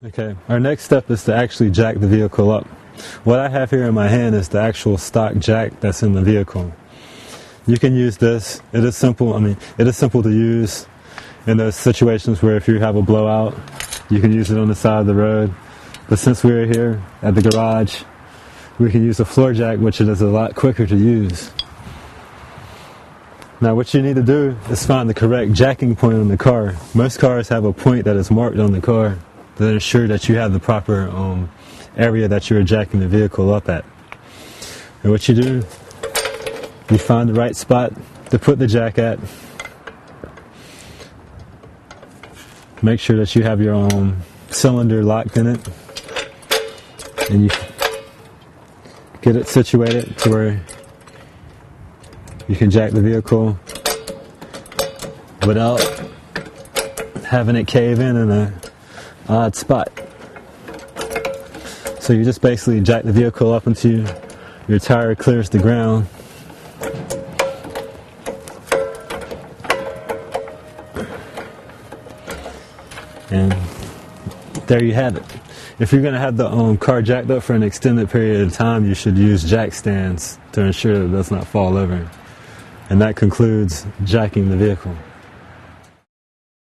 Okay, our next step is to actually jack the vehicle up. What I have here in my hand is the actual stock jack that's in the vehicle. You can use this. It is simple. It is simple to use in those situations where if you have a blowout, you can use it on the side of the road. But since we're here at the garage, we can use a floor jack, which is a lot quicker to use. Now what you need to do is find the correct jacking point on the car. Most cars have a point that is marked on the car to ensure that you have the proper area that you're jacking the vehicle up at. And what you do, you find the right spot to put the jack at. Make sure that you have your cylinder locked in it, and you get it situated to where you can jack the vehicle without having it cave in an odd spot. So you just basically jack the vehicle up until your tire clears the ground. And there you have it. If you're going to have the car jacked up for an extended period of time, you should use jack stands to ensure that it does not fall over. And that concludes jacking the vehicle.